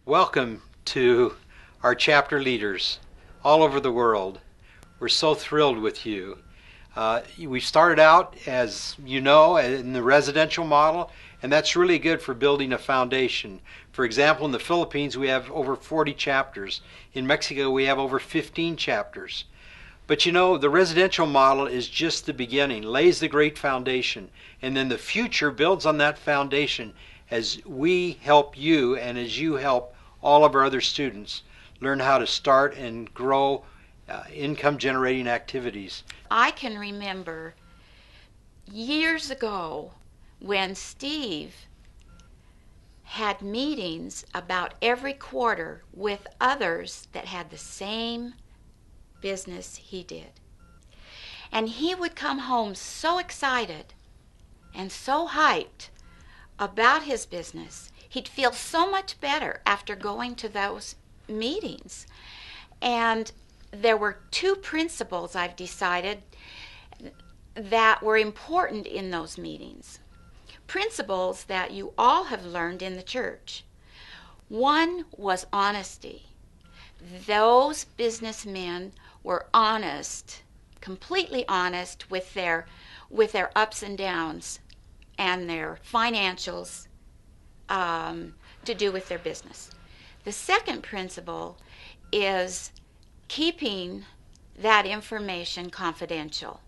Welcome to our chapter leaders all over the world. We're so thrilled with you. We started out, as you know, in the residential model, and that's really good for building a foundation. For example, in the Philippines, we have over 40 chapters. In Mexico, we have over 15 chapters. But you know, the residential model is just the beginning, lays the great foundation, and then the future builds on that foundation as we help you and as you help all of our other students learn how to start and grow income generating activities. I can remember years ago when Steve had meetings about every quarter with others that had the same business he did. And he would come home so excited and so hyped about his business. He'd feel so much better after going to those meetings. And there were two principles I've decided that were important in those meetings. Principles that you all have learned in the church. One was honesty. Those businessmen were honest, completely honest with their ups and downs and their financials to do with their business. The second principle is keeping that information confidential.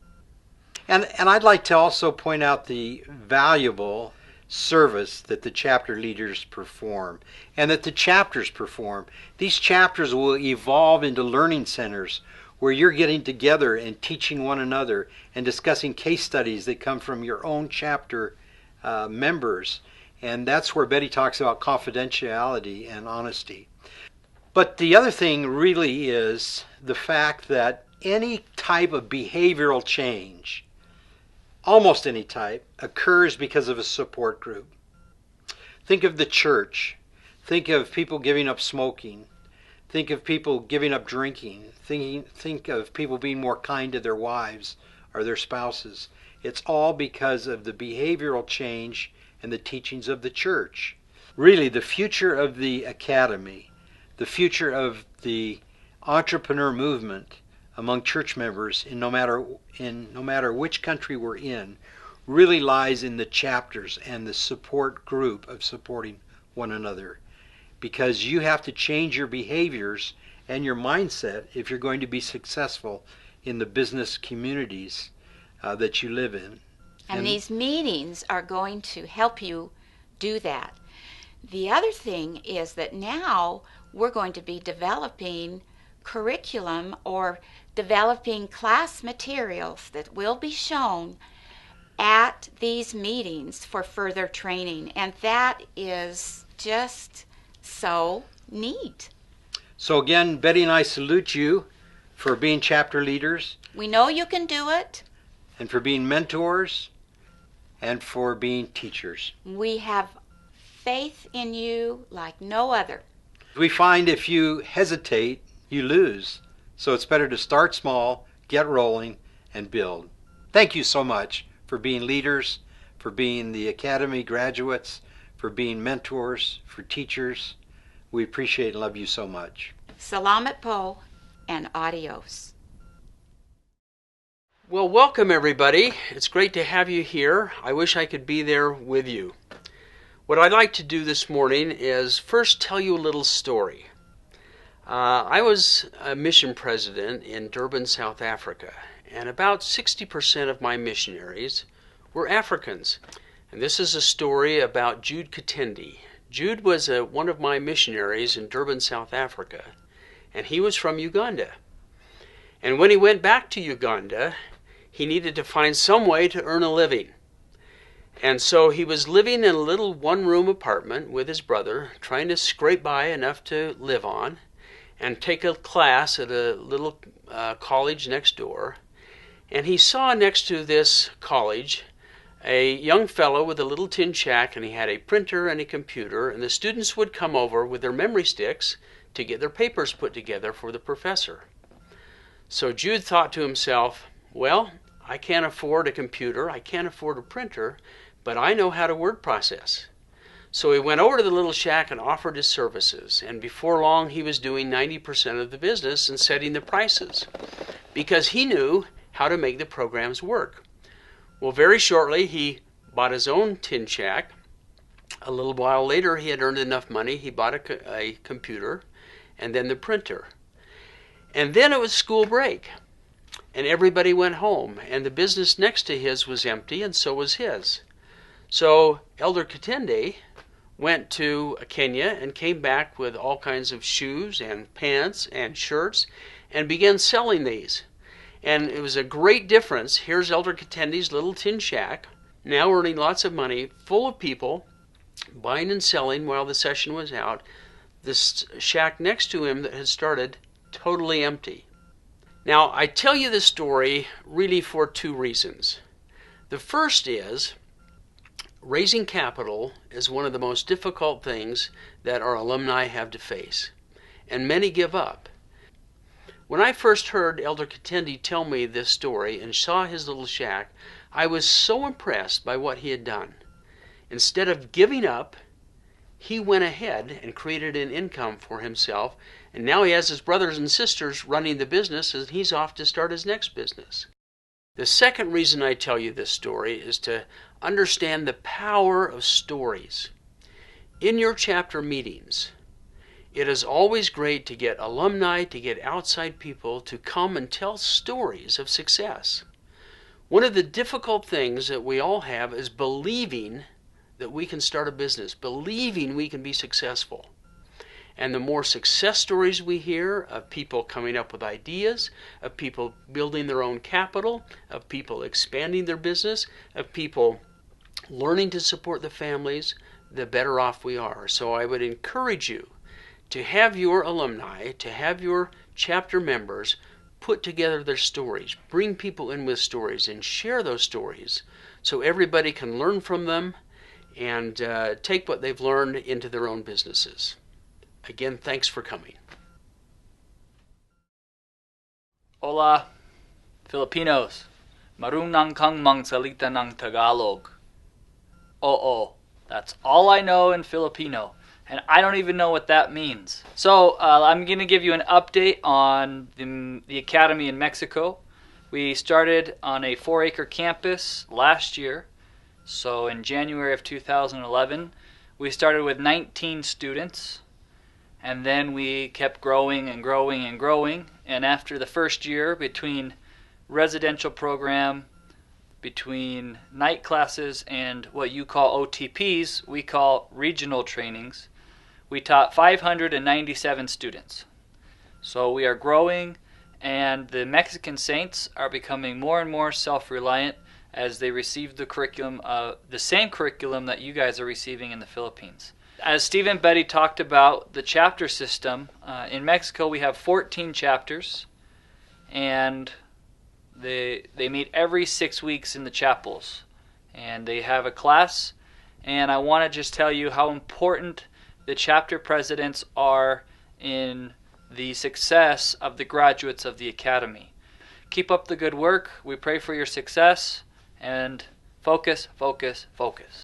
And I'd like to also point out the valuable service that the chapter leaders perform and that the chapters perform. These chapters will evolve into learning centers where you're getting together and teaching one another and discussing case studies that come from your own chapter members. And that's where Betty talks about confidentiality and honesty. But the other thing really is the fact that any type of behavioral change, almost any type, occurs because of a support group. Think of the church. Think of people giving up smoking. Think of people giving up drinking. Think of people being more kind to their wives or their spouses. It's all because of the behavioral change and the teachings of the church. Really, the future of the academy, the future of the entrepreneur movement among church members in no matter which country we're in, really lies in the chapters and the support group of supporting one another. Because you have to change your behaviors and your mindset if you're going to be successful in the business communities that you live in. And these meetings are going to help you do that. The other thing is that now we're going to be developing curriculum or developing class materials that will be shown at these meetings for further training. And that is just so neat. So again, Betty and I salute you for being chapter leaders. We know you can do it. And for being mentors and for being teachers. We have faith in you like no other. We find if you hesitate, you lose. So it's better to start small, get rolling, and build. Thank you so much for being leaders, for being the Academy graduates, for being mentors, for teachers. We appreciate and love you so much. Salamat po and adios. Well, welcome everybody. It's great to have you here. I wish I could be there with you. What I'd like to do this morning is first tell you a little story. I was a mission president in Durban, South Africa, and about 60% of my missionaries were Africans. And this is a story about Jude Katendi. Jude was one of my missionaries in Durban, South Africa, and he was from Uganda. And when he went back to Uganda, he needed to find some way to earn a living. And so he was living in a little one-room apartment with his brother, trying to scrape by enough to live on and take a class at a little college next door. And he saw next to this college a young fellow with a little tin shack, and he had a printer and a computer, and the students would come over with their memory sticks to get their papers put together for the professor. So Jude thought to himself, well, I can't afford a computer, I can't afford a printer, but I know how to word process. So he went over to the little shack and offered his services. And before long, he was doing 90% of the business and setting the prices because he knew how to make the programs work. Well, very shortly, he bought his own tin shack. A little while later, he had earned enough money. He bought a computer and then the printer. And then it was school break. And everybody went home. And the business next to his was empty, and so was his. So Elder Katende went to Kenya and came back with all kinds of shoes and pants and shirts and began selling these. And it was a great difference. Here's Elder Katende's little tin shack, now earning lots of money, full of people, buying and selling while the session was out. This shack next to him that had started, totally empty. Now, I tell you this story really for two reasons. The first is, raising capital is one of the most difficult things that our alumni have to face, and many give up. When I first heard Elder Katende tell me this story and saw his little shack, I was so impressed by what he had done. Instead of giving up, he went ahead and created an income for himself, and now he has his brothers and sisters running the business, and he's off to start his next business. The second reason I tell you this story is to understand the power of stories. In your chapter meetings, it is always great to get alumni, to get outside people to come and tell stories of success. One of the difficult things that we all have is believing that we can start a business, believing we can be successful. And the more success stories we hear of people coming up with ideas, of people building their own capital, of people expanding their business, of people learning to support the families, the better off we are. So I would encourage you to have your alumni, to have your chapter members put together their stories, bring people in with stories, and share those stories so everybody can learn from them and take what they've learned into their own businesses. Again, thanks for coming. Hola, Filipinos. Marunong kang magsalita ng Tagalog. Oo, that's all I know in Filipino, and I don't even know what that means. So I'm going to give you an update on the Academy in Mexico. We started on a 4-acre campus last year. So in January of 2011, we started with 19 students. And then we kept growing and growing and growing. And after the first year, between residential program, between night classes, and what you call OTPs, we call regional trainings, we taught 597 students. So we are growing, and the Mexican Saints are becoming more and more self-reliant as they receive the curriculum, the same curriculum that you guys are receiving in the Philippines. As Steve and Betty talked about the chapter system, in Mexico we have 14 chapters, and they meet every 6 weeks in the chapels, and they have a class. And I want to just tell you how important the chapter presidents are in the success of the graduates of the Academy. Keep up the good work. We pray for your success, and focus, focus, focus.